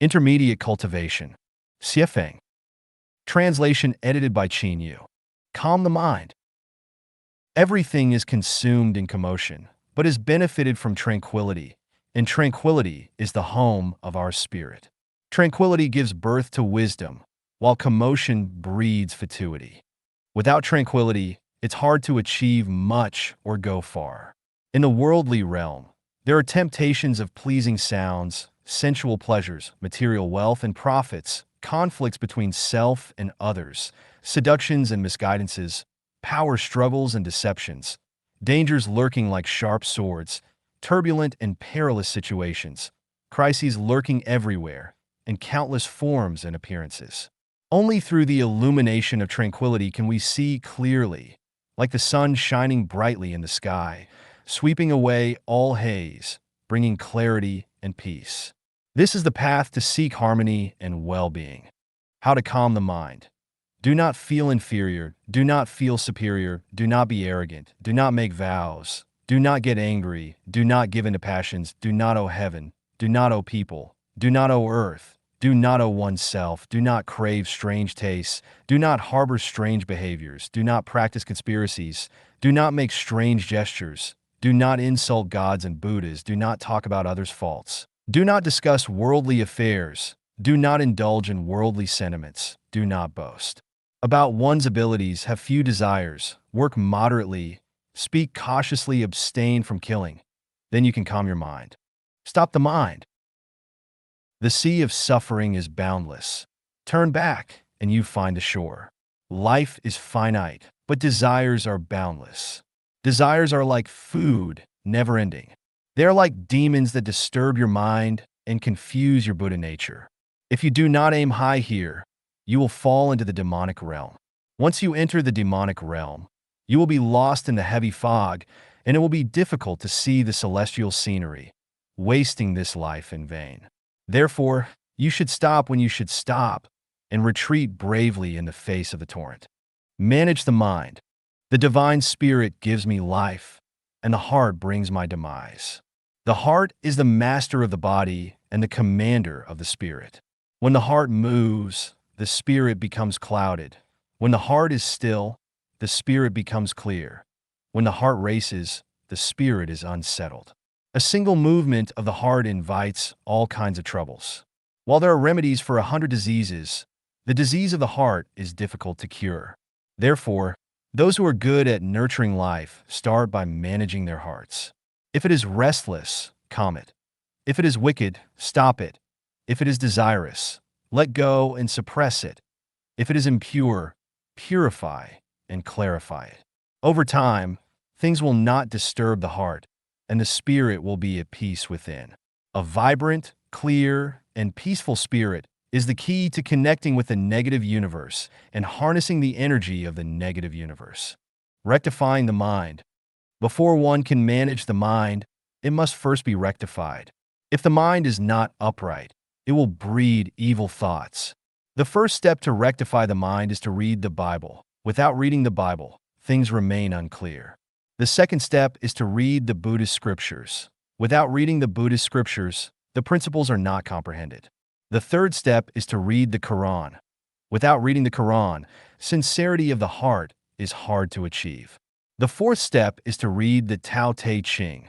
Intermediate cultivation. Xiefeng. Translation edited by Qin Yu. Calm the mind. Everything is consumed in commotion, but is benefited from tranquility, and tranquility is the home of our spirit. Tranquility gives birth to wisdom, while commotion breeds fatuity. Without tranquility, it's hard to achieve much or go far. In the worldly realm, there are temptations of pleasing sounds, sensual pleasures, material wealth and profits, conflicts between self and others, seductions and misguidances, power struggles and deceptions, dangers lurking like sharp swords, turbulent and perilous situations, crises lurking everywhere, and countless forms and appearances. Only through the illumination of tranquility can we see clearly, like the sun shining brightly in the sky, sweeping away all haze, bringing clarity and peace. This is the path to seek harmony and well-being. How to calm the mind. Do not feel inferior, do not feel superior, do not be arrogant, do not make vows, do not get angry, do not give in to passions, do not owe heaven, do not owe people, do not owe earth, do not owe oneself, do not crave strange tastes, do not harbor strange behaviors, do not practice conspiracies, do not make strange gestures, do not insult gods and Buddhas, do not talk about others' faults, do not discuss worldly affairs, do not indulge in worldly sentiments, do not boast about one's abilities, have few desires, work moderately, speak cautiously, abstain from killing. Then you can calm your mind. Stop the mind. The sea of suffering is boundless. Turn back, and you find the shore. Life is finite, but desires are boundless. Desires are like food, never-ending. They are like demons that disturb your mind and confuse your Buddha nature. If you do not aim high here, you will fall into the demonic realm. Once you enter the demonic realm, you will be lost in the heavy fog, and it will be difficult to see the celestial scenery, wasting this life in vain. Therefore, you should stop when you should stop, and retreat bravely in the face of the torrent. Manage the mind. The divine spirit gives me life, and the heart brings my demise. The heart is the master of the body and the commander of the spirit. When the heart moves, the spirit becomes clouded. When the heart is still, the spirit becomes clear. When the heart races, the spirit is unsettled. A single movement of the heart invites all kinds of troubles. While there are remedies for 100 diseases, the disease of the heart is difficult to cure. Therefore, those who are good at nurturing life start by managing their hearts. If it is restless, calm it. If it is wicked, stop it. If it is desirous, let go and suppress it. If it is impure, purify and clarify it. Over time, things will not disturb the heart, and the spirit will be at peace within. A vibrant, clear, and peaceful spirit is the key to connecting with the negative universe and harnessing the energy of the negative universe. Rectifying the mind. Before one can manage the mind, it must first be rectified. If the mind is not upright, it will breed evil thoughts. The first step to rectify the mind is to read the Bible. Without reading the Bible, things remain unclear. The second step is to read the Buddhist scriptures. Without reading the Buddhist scriptures, the principles are not comprehended. The third step is to read the Quran. Without reading the Quran, sincerity of the heart is hard to achieve. The fourth step is to read the Tao Te Ching.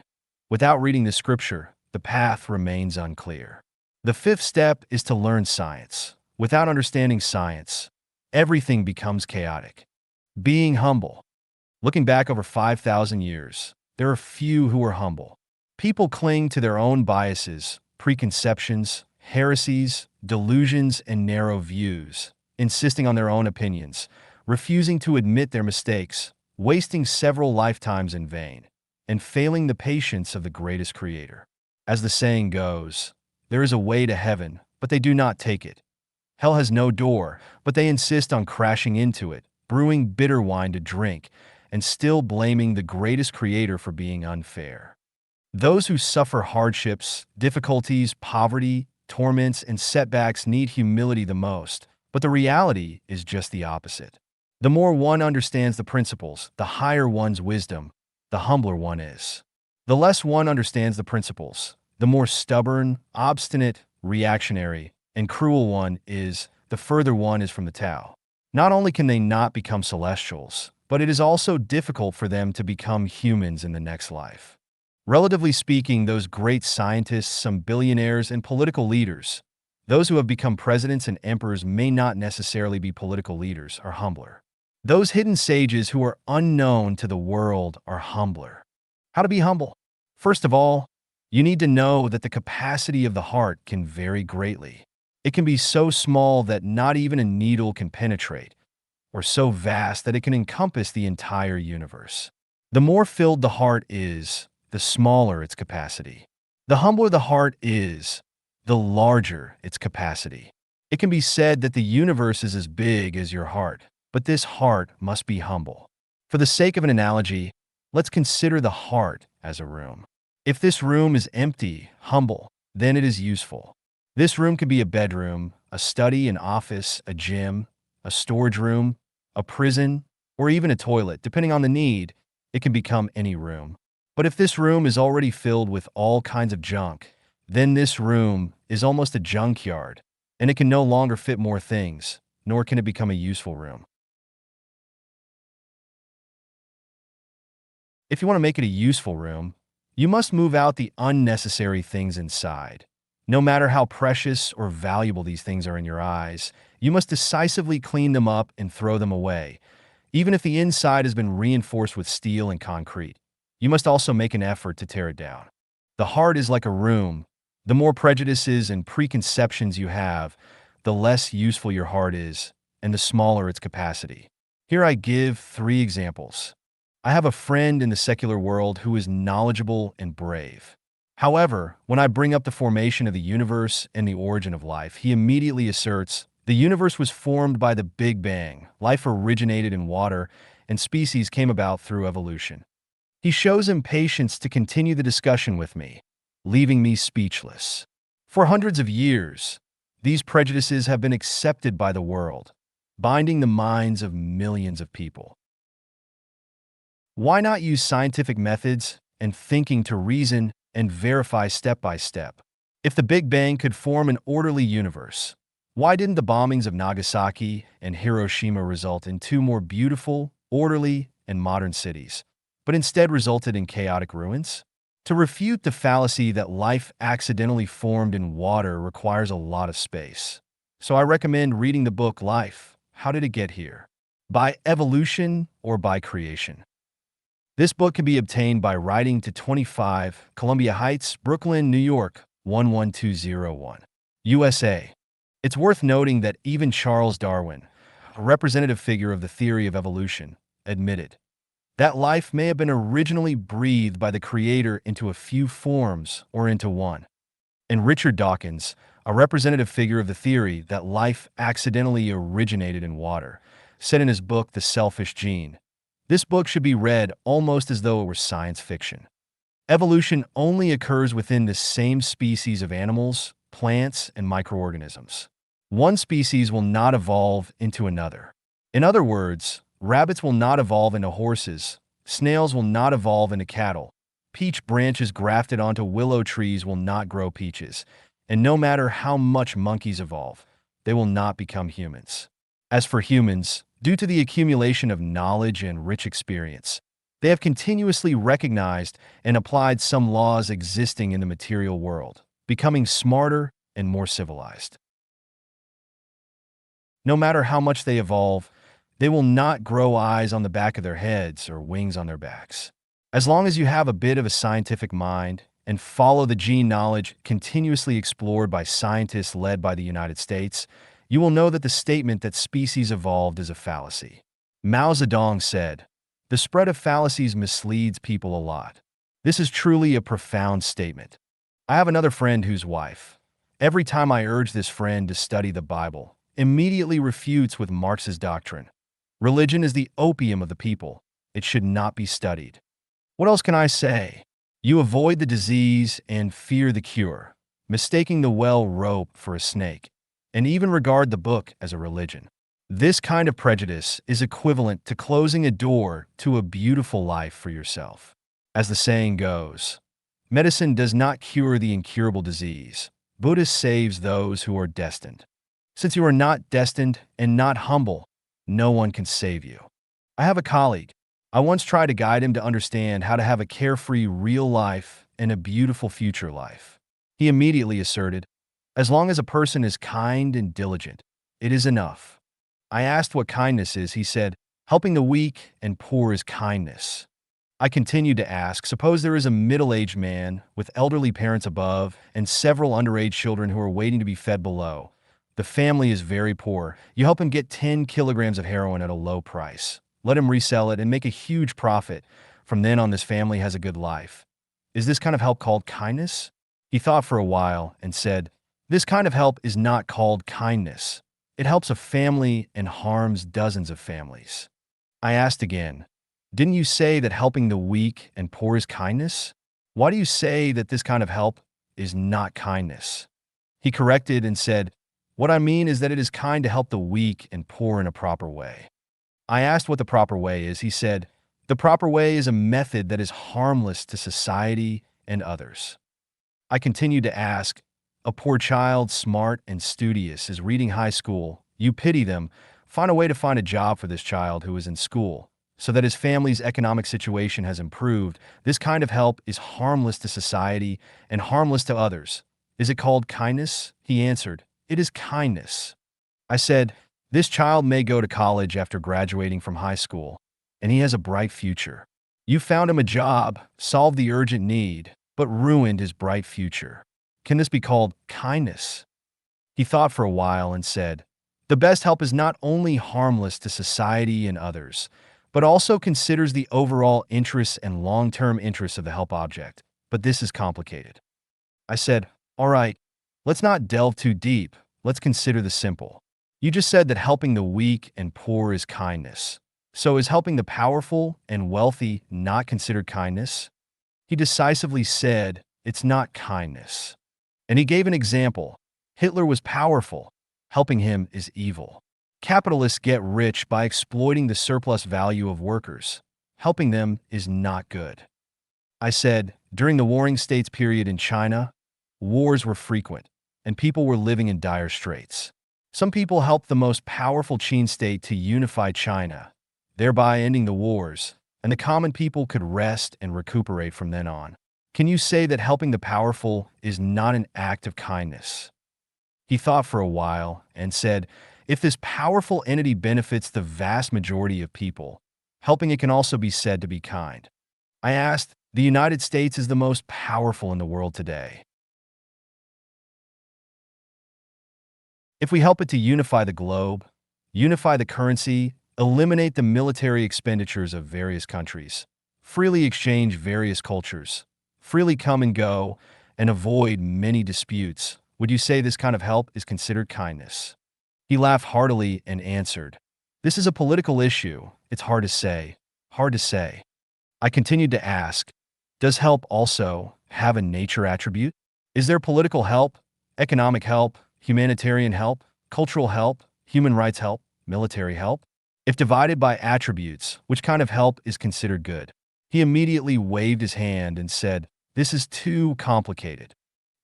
Without reading the scripture, the path remains unclear. The fifth step is to learn science. Without understanding science, everything becomes chaotic. Being humble. Looking back over 5,000 years, there are few who are humble. People cling to their own biases, preconceptions, heresies, delusions, and narrow views, insisting on their own opinions, refusing to admit their mistakes, wasting several lifetimes in vain, and failing the patience of the greatest creator. As the saying goes, there is a way to heaven, but they do not take it. Hell has no door, but they insist on crashing into it, brewing bitter wine to drink, and still blaming the greatest creator for being unfair. Those who suffer hardships, difficulties, poverty, torments, and setbacks need humility the most, but the reality is just the opposite. The more one understands the principles, the higher one's wisdom, the humbler one is. The less one understands the principles, the more stubborn, obstinate, reactionary, and cruel one is, the further one is from the Tao. Not only can they not become celestials, but it is also difficult for them to become humans in the next life. Relatively speaking, those great scientists, some billionaires, and political leaders, those who have become presidents and emperors may not necessarily be political leaders, are humbler. Those hidden sages who are unknown to the world are humbler. How to be humble? First of all, you need to know that the capacity of the heart can vary greatly. It can be so small that not even a needle can penetrate, or so vast that it can encompass the entire universe. The more filled the heart is, the smaller its capacity. The humbler the heart is, the larger its capacity. It can be said that the universe is as big as your heart, but this heart must be humble. For the sake of an analogy, let's consider the heart as a room. If this room is empty, humble, then it is useful. This room could be a bedroom, a study, an office, a gym, a storage room, a prison, or even a toilet. Depending on the need, it can become any room. But if this room is already filled with all kinds of junk, then this room is almost a junkyard, and it can no longer fit more things, nor can it become a useful room. If you want to make it a useful room, you must move out the unnecessary things inside. No matter how precious or valuable these things are in your eyes, you must decisively clean them up and throw them away, even if the inside has been reinforced with steel and concrete. You must also make an effort to tear it down. The heart is like a room. The more prejudices and preconceptions you have, the less useful your heart is, and the smaller its capacity. Here I give 3 examples. I have a friend in the secular world who is knowledgeable and brave. However, when I bring up the formation of the universe and the origin of life, he immediately asserts, the universe was formed by the Big Bang, life originated in water, and species came about through evolution. He shows impatience to continue the discussion with me, leaving me speechless. For hundreds of years, these prejudices have been accepted by the world, binding the minds of millions of people. Why not use scientific methods and thinking to reason and verify step by step? If the Big Bang could form an orderly universe, why didn't the bombings of Nagasaki and Hiroshima result in 2 more beautiful, orderly, and modern cities, but instead resulted in chaotic ruins? To refute the fallacy that life accidentally formed in water requires a lot of space. So I recommend reading the book Life, How Did It Get Here? By evolution or by creation. This book can be obtained by writing to 25 Columbia Heights, Brooklyn, New York, 11201, USA. It's worth noting that even Charles Darwin, a representative figure of the theory of evolution, admitted that life may have been originally breathed by the Creator into a few forms or into one. And Richard Dawkins, a representative figure of the theory that life accidentally originated in water, said in his book The Selfish Gene, this book should be read almost as though it were science fiction. Evolution only occurs within the same species of animals, plants, and microorganisms. One species will not evolve into another. In other words, rabbits will not evolve into horses, snails will not evolve into cattle, peach branches grafted onto willow trees will not grow peaches, and no matter how much monkeys evolve, they will not become humans. As for humans, due to the accumulation of knowledge and rich experience, they have continuously recognized and applied some laws existing in the material world, becoming smarter and more civilized. No matter how much they evolve, they will not grow eyes on the back of their heads or wings on their backs. As long as you have a bit of a scientific mind and follow the gene knowledge continuously explored by scientists led by the United States, you will know that the statement that species evolved is a fallacy. Mao Zedong said, "The spread of fallacies misleads people a lot." This is truly a profound statement. I have another friend whose wife, every time I urge this friend to study the Bible, immediately refutes with Marx's doctrine. Religion is the opium of the people. It should not be studied. What else can I say? You avoid the disease and fear the cure, mistaking the well rope for a snake, and even regard the book as a religion. This kind of prejudice is equivalent to closing a door to a beautiful life for yourself. As the saying goes, medicine does not cure the incurable disease, Buddha saves those who are destined. Since you are not destined and not humble, no one can save you. I have a colleague. I once tried to guide him to understand how to have a carefree real life and a beautiful future life. He immediately asserted, as long as a person is kind and diligent, it is enough. I asked what kindness is. He said, helping the weak and poor is kindness. I continued to ask, suppose there is a middle-aged man with elderly parents above and several underage children who are waiting to be fed below. The family is very poor. You help him get 10 kilograms of heroin at a low price. Let him resell it and make a huge profit. From then on, this family has a good life. Is this kind of help called kindness? He thought for a while and said, this kind of help is not called kindness. It helps a family and harms dozens of families. I asked again, didn't you say that helping the weak and poor is kindness? Why do you say that this kind of help is not kindness? He corrected and said, what I mean is that it is kind to help the weak and poor in a proper way. I asked what the proper way is. He said, the proper way is a method that is harmless to society and others. I continued to ask, a poor child, smart and studious, is reading high school. You pity them. Find a way to find a job for this child who is in school, so that his family's economic situation has improved. This kind of help is harmless to society and harmless to others. Is it called kindness? He answered, it is kindness. I said, this child may go to college after graduating from high school, and he has a bright future. You found him a job, solved the urgent need, but ruined his bright future. Can this be called kindness? He thought for a while and said, the best help is not only harmless to society and others, but also considers the overall interests and long-term interests of the help object. But this is complicated. I said, all right, let's not delve too deep. Let's consider the simple. You just said that helping the weak and poor is kindness. So is helping the powerful and wealthy not considered kindness? He decisively said, it's not kindness. And he gave an example. Hitler was powerful. Helping him is evil. Capitalists get rich by exploiting the surplus value of workers. Helping them is not good. I said, during the Warring States period in China, wars were frequent, and people were living in dire straits. Some people helped the most powerful Qin state to unify China, thereby ending the wars, and the common people could rest and recuperate from then on. Can you say that helping the powerful is not an act of kindness? He thought for a while and said, if this powerful entity benefits the vast majority of people, helping it can also be said to be kind. I asked, the United States is the most powerful in the world today. If we help it to unify the globe, unify the currency, eliminate the military expenditures of various countries, freely exchange various cultures, freely come and go, and avoid many disputes, would you say this kind of help is considered kindness? He laughed heartily and answered, this is a political issue. It's hard to say. Hard to say. I continued to ask, does help also have a nature attribute? Is there political help, economic help, humanitarian help, cultural help, human rights help, military help? If divided by attributes, which kind of help is considered good? He immediately waved his hand and said, this is too complicated.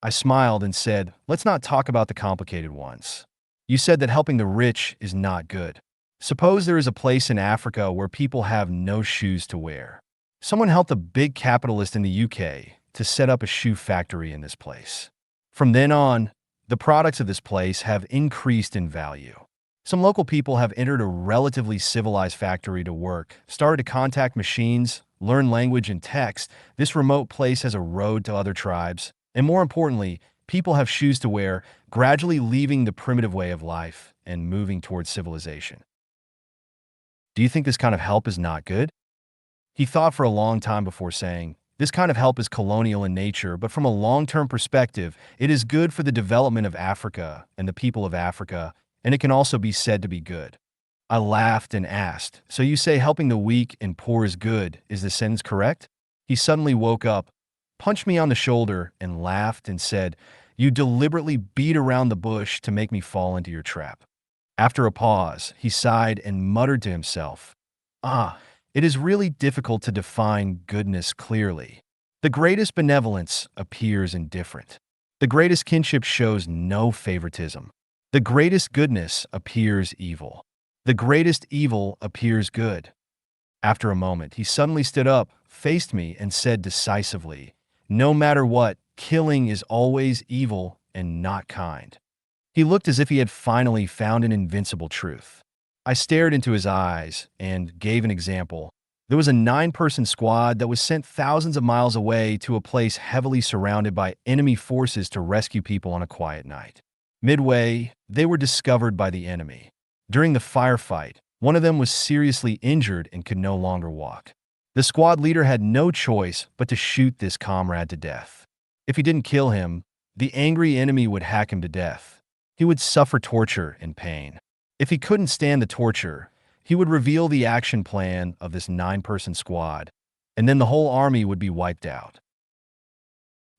I smiled and said, let's not talk about the complicated ones. You said that helping the rich is not good. Suppose there is a place in Africa where people have no shoes to wear. Someone helped a big capitalist in the UK to set up a shoe factory in this place. From then on, the products of this place have increased in value. Some local people have entered a relatively civilized factory to work, started to contact machines, learn language and text. This remote place has a road to other tribes. And more importantly, people have shoes to wear, gradually leaving the primitive way of life and moving towards civilization. Do you think this kind of help is not good? He thought for a long time before saying, this kind of help is colonial in nature, but from a long-term perspective, it is good for the development of Africa and the people of Africa, and it can also be said to be good. I laughed and asked, so you say helping the weak and poor is good, is the sentence correct? He suddenly woke up, punched me on the shoulder, and laughed and said, you deliberately beat around the bush to make me fall into your trap. After a pause, he sighed and muttered to himself, it is really difficult to define goodness clearly. The greatest benevolence appears indifferent. The greatest kinship shows no favoritism. The greatest goodness appears evil. The greatest evil appears good. After a moment, he suddenly stood up, faced me, and said decisively, "No matter what, killing is always evil and not kind." He looked as if he had finally found an invincible truth. I stared into his eyes and gave an example. There was a 9-person squad that was sent thousands of miles away to a place heavily surrounded by enemy forces to rescue people on a quiet night. Midway, they were discovered by the enemy. During the firefight, one of them was seriously injured and could no longer walk. The squad leader had no choice but to shoot this comrade to death. If he didn't kill him, the angry enemy would hack him to death. He would suffer torture and pain. If he couldn't stand the torture, he would reveal the action plan of this 9-person squad, and then the whole army would be wiped out.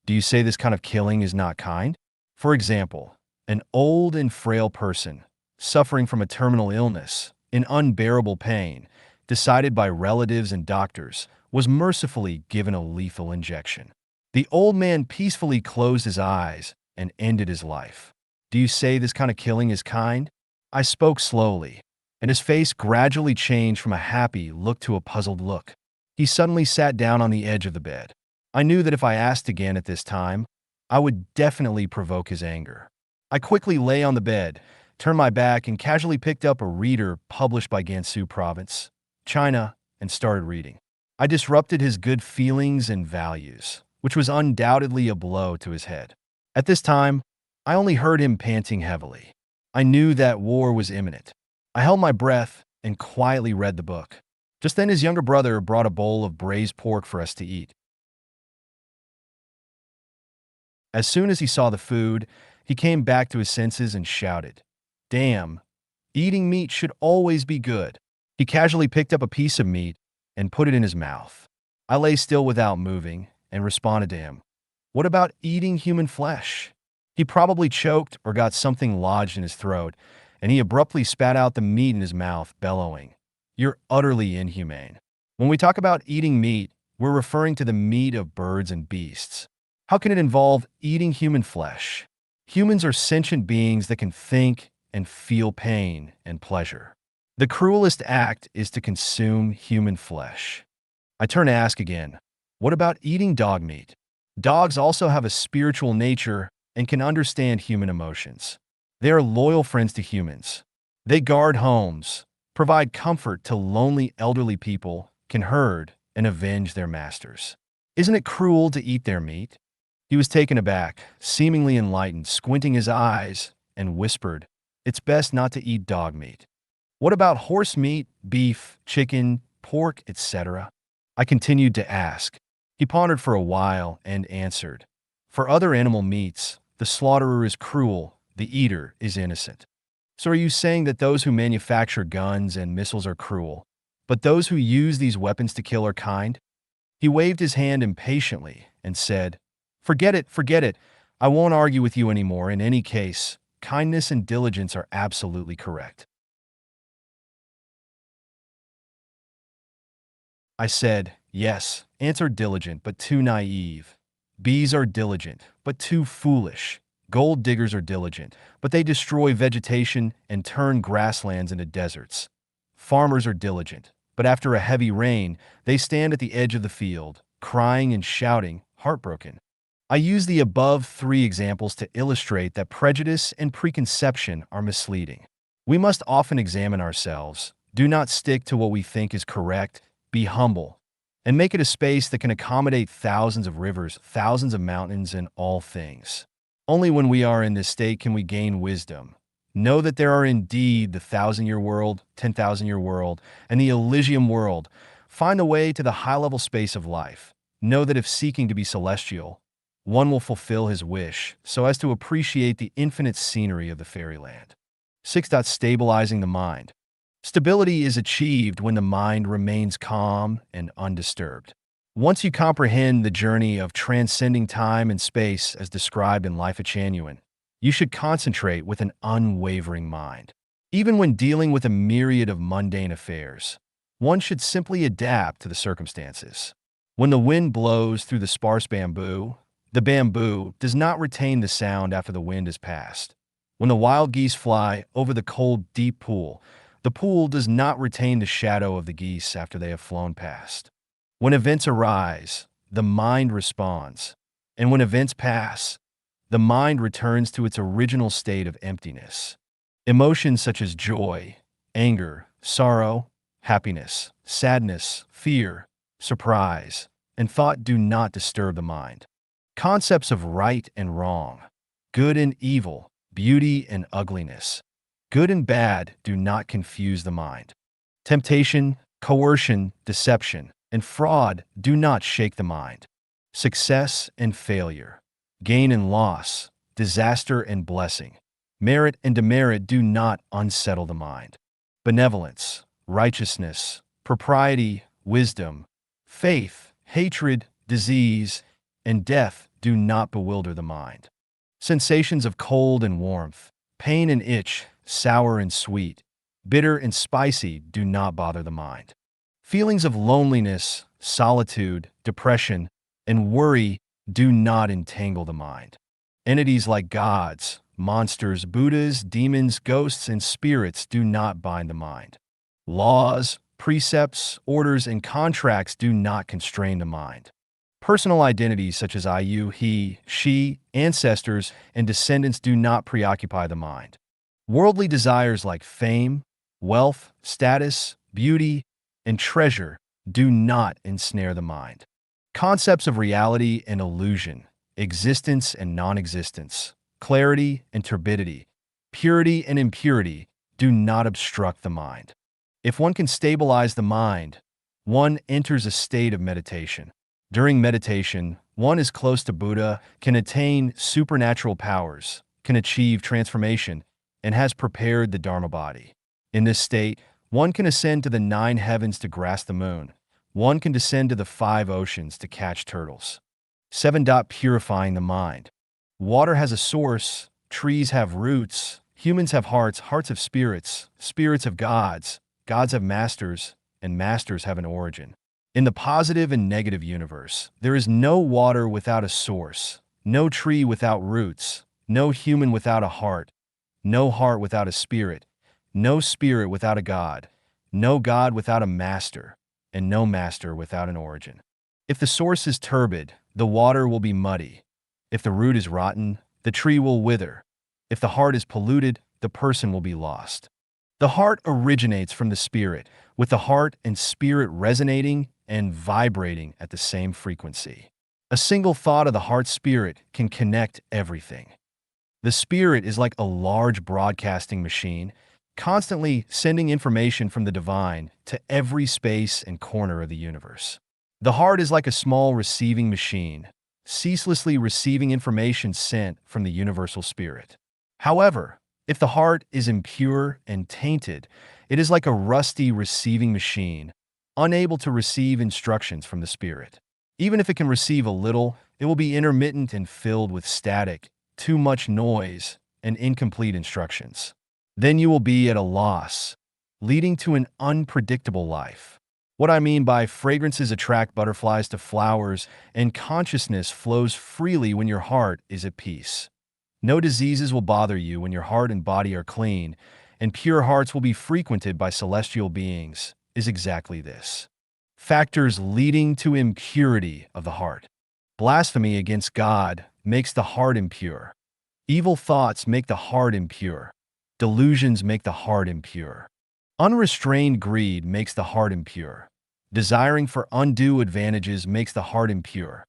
Do you say this kind of killing is not kind? For example, an old and frail person, suffering from a terminal illness, in unbearable pain, decided by relatives and doctors, was mercifully given a lethal injection. The old man peacefully closed his eyes and ended his life. Do you say this kind of killing is kind? I spoke slowly, and his face gradually changed from a happy look to a puzzled look. He suddenly sat down on the edge of the bed. I knew that if I asked again at this time, I would definitely provoke his anger. I quickly lay on the bed, turned my back, and casually picked up a reader published by Gansu Province, China, and started reading. I disrupted his good feelings and values, which was undoubtedly a blow to his head. At this time, I only heard him panting heavily. I knew that war was imminent. I held my breath and quietly read the book. Just then his younger brother brought a bowl of braised pork for us to eat. As soon as he saw the food, he came back to his senses and shouted, "Damn, eating meat should always be good." He casually picked up a piece of meat and put it in his mouth. I lay still without moving and responded to him, "What about eating human flesh?" He probably choked or got something lodged in his throat, and he abruptly spat out the meat in his mouth, bellowing, "You're utterly inhumane." When we talk about eating meat, we're referring to the meat of birds and beasts. How can it involve eating human flesh? Humans are sentient beings that can think and feel pain and pleasure. The cruelest act is to consume human flesh. I turn to ask again, what about eating dog meat? Dogs also have a spiritual nature and can understand human emotions. They are loyal friends to humans. They guard homes, provide comfort to lonely elderly people, can herd and avenge their masters. Isn't it cruel to eat their meat? He was taken aback, seemingly enlightened, squinting his eyes, and whispered, "It's best not to eat dog meat." What about horse meat, beef, chicken, pork, etc.? I continued to ask. He pondered for a while and answered, "For other animal meats, the slaughterer is cruel, the eater is innocent." So are you saying that those who manufacture guns and missiles are cruel, but those who use these weapons to kill are kind? He waved his hand impatiently and said, forget it. I won't argue with you anymore. In any case, kindness and diligence are absolutely correct." I said, "Yes," answered diligent, but too naive. "Bees are diligent, but too foolish. Gold diggers are diligent, but they destroy vegetation and turn grasslands into deserts. Farmers are diligent, but after a heavy rain, they stand at the edge of the field, crying and shouting, heartbroken." I use the above 3 examples to illustrate that prejudice and preconception are misleading. We must often examine ourselves, do not stick to what we think is correct, be humble, and make it a space that can accommodate thousands of rivers, thousands of mountains, and all things. Only when we are in this state can we gain wisdom. Know that there are indeed the 1,000-year world, 10,000-year world, and the Elysium world. Find the way to the high-level space of life. Know that if seeking to be celestial, one will fulfill his wish so as to appreciate the infinite scenery of the fairyland. 6. Stabilizing the mind. Stability is achieved when the mind remains calm and undisturbed. Once you comprehend the journey of transcending time and space as described in Lifechanyuan, you should concentrate with an unwavering mind. Even when dealing with a myriad of mundane affairs, one should simply adapt to the circumstances. When the wind blows through the sparse bamboo, The bamboo does not retain the sound after the wind has passed. When the wild geese fly over the cold, deep pool, the pool does not retain the shadow of the geese after they have flown past. When events arise, the mind responds. And when events pass, the mind returns to its original state of emptiness. Emotions such as joy, anger, sorrow, happiness, sadness, fear, surprise, and thought do not disturb the mind. Concepts of right and wrong, good and evil, beauty and ugliness, good and bad do not confuse the mind. Temptation, coercion, deception, and fraud do not shake the mind. Success and failure, gain and loss, disaster and blessing, merit and demerit do not unsettle the mind. Benevolence, righteousness, propriety, wisdom, faith, hatred, disease, and death do not bewilder the mind. Sensations of cold and warmth, pain and itch, sour and sweet, bitter and spicy do not bother the mind. Feelings of loneliness, solitude, depression, and worry do not entangle the mind. Entities like gods, monsters, Buddhas, demons, ghosts, and spirits do not bind the mind. Laws, precepts, orders, and contracts do not constrain the mind. Personal identities such as I, you, he, she, ancestors, and descendants do not preoccupy the mind. Worldly desires like fame, wealth, status, beauty, and treasure do not ensnare the mind. Concepts of reality and illusion, existence and non-existence, clarity and turbidity, purity and impurity do not obstruct the mind. If one can stabilize the mind, one enters a state of meditation. During meditation, one is close to Buddha, can attain supernatural powers, can achieve transformation, and has prepared the Dharma body. In this state, one can ascend to the 9 heavens to grasp the moon. One can descend to the 5 oceans to catch turtles. 7. Purifying the mind. Water has a source, trees have roots, humans have hearts, hearts have spirits, spirits have gods, gods have masters, and masters have an origin. In the positive and negative universe, there is no water without a source, no tree without roots, no human without a heart, no heart without a spirit, no spirit without a god, no god without a master, and no master without an origin. If the source is turbid, the water will be muddy. If the root is rotten, the tree will wither. If the heart is polluted, the person will be lost. The heart originates from the spirit, with the heart and spirit resonating and vibrating at the same frequency. A single thought of the heart-spirit can connect everything. The spirit is like a large broadcasting machine, constantly sending information from the divine to every space and corner of the universe. The heart is like a small receiving machine, ceaselessly receiving information sent from the universal spirit. However, if the heart is impure and tainted, it is like a rusty receiving machine, unable to receive instructions from the spirit. Even if it can receive a little, it will be intermittent and filled with static, too much noise, and incomplete instructions. Then you will be at a loss, leading to an unpredictable life. What I mean by fragrances attract butterflies to flowers, and consciousness flows freely when your heart is at peace. No diseases will bother you when your heart and body are clean, and pure hearts will be frequented by celestial beings, is exactly this. Factors leading to impurity of the heart. Blasphemy against God makes the heart impure. Evil thoughts make the heart impure. Delusions make the heart impure. Unrestrained greed makes the heart impure. Desiring for undue advantages makes the heart impure.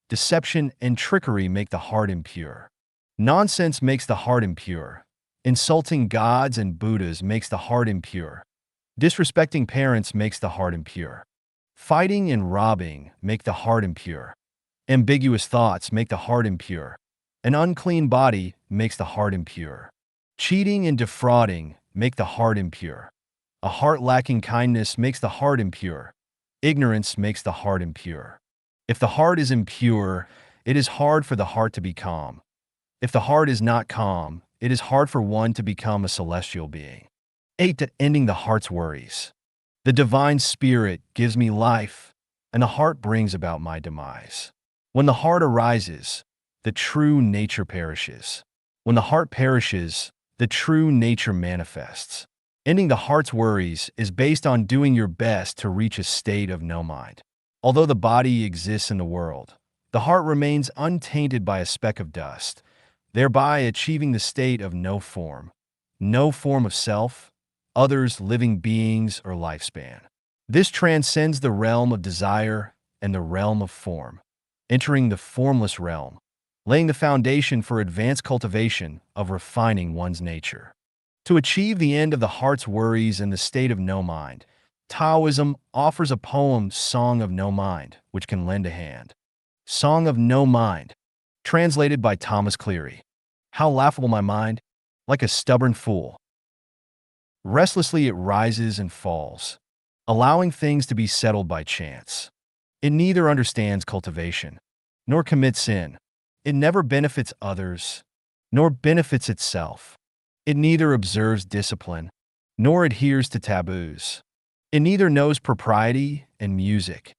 Deception and trickery make the heart impure. Nonsense makes the heart impure. Insulting gods and Buddhas makes the heart impure. Disrespecting parents makes the heart impure. Fighting and robbing make the heart impure. Ambiguous thoughts make the heart impure. An unclean body makes the heart impure. Cheating and defrauding make the heart impure. A heart lacking kindness makes the heart impure. Ignorance makes the heart impure. If the heart is impure, it is hard for the heart to be calm. If the heart is not calm, it is hard for one to become a celestial being. 8. Ending the heart's worries. The divine spirit gives me life, and the heart brings about my demise. When the heart arises, the true nature perishes. When the heart perishes, the true nature manifests. Ending the heart's worries is based on doing your best to reach a state of no mind. Although the body exists in the world, the heart remains untainted by a speck of dust, thereby achieving the state of no form of self, others, living beings, or lifespan. This transcends the realm of desire and the realm of form, entering the formless realm, laying the foundation for advanced cultivation of refining one's nature. To achieve the end of the heart's worries and the state of no mind, Taoism offers a poem, Song of No Mind, which can lend a hand. Song of No Mind, translated by Thomas Cleary. How laughable my mind, like a stubborn fool. Restlessly it rises and falls, allowing things to be settled by chance. It neither understands cultivation, nor commits sin. It never benefits others, nor benefits itself. It neither observes discipline, nor adheres to taboos. It neither knows propriety and music,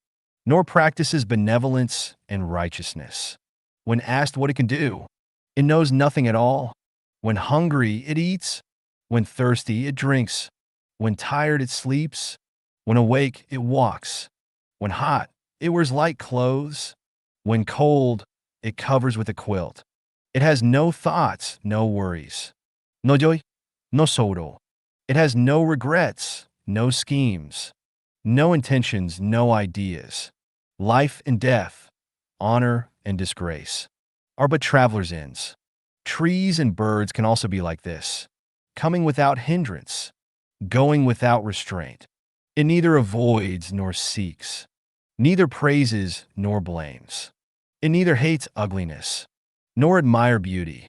nor practices benevolence and righteousness. When asked what it can do, it knows nothing at all. When hungry, it eats. When thirsty, it drinks. When tired, it sleeps. When awake, it walks. When hot, it wears light clothes. When cold, it covers with a quilt. It has no thoughts, no worries. No joy, no sorrow. It has no regrets, no schemes, no intentions, no ideas. Life and death, honor and disgrace, are but travelers' inns. Trees and birds can also be like this, coming without hindrance, going without restraint. It neither avoids nor seeks, neither praises nor blames. It neither hates ugliness, nor admire beauty.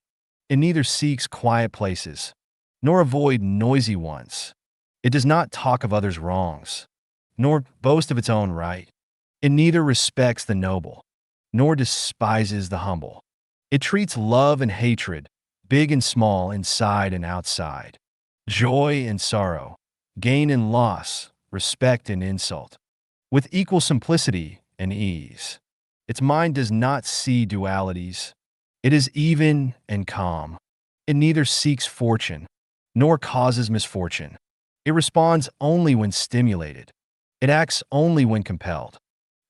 It neither seeks quiet places, nor avoid noisy ones. It does not talk of others' wrongs, nor boast of its own right. It neither respects the noble, nor despises the humble. It treats love and hatred, big and small, inside and outside, joy and sorrow, gain and loss, respect and insult, with equal simplicity and ease. Its mind does not see dualities. It is even and calm. It neither seeks fortune, nor causes misfortune. It responds only when stimulated. It acts only when compelled.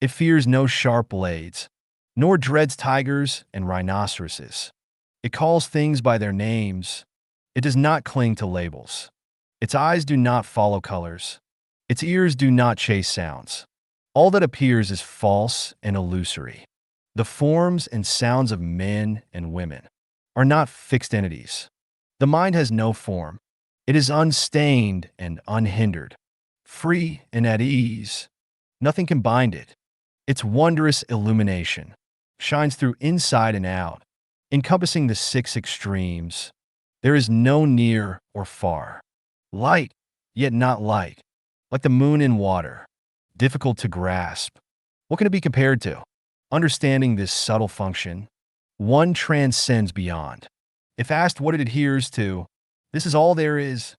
It fears no sharp blades, nor dreads tigers and rhinoceroses. It calls things by their names. It does not cling to labels. Its eyes do not follow colors. Its ears do not chase sounds. All that appears is false and illusory. The forms and sounds of men and women are not fixed entities. The mind has no form. It is unstained and unhindered, free and at ease. Nothing can bind it. Its wondrous illumination shines through inside and out, encompassing the six extremes. There is no near or far. Light, yet not light, like the moon in water, difficult to grasp. What can it be compared to? Understanding this subtle function, one transcends beyond. If asked what it adheres to, this is all there is.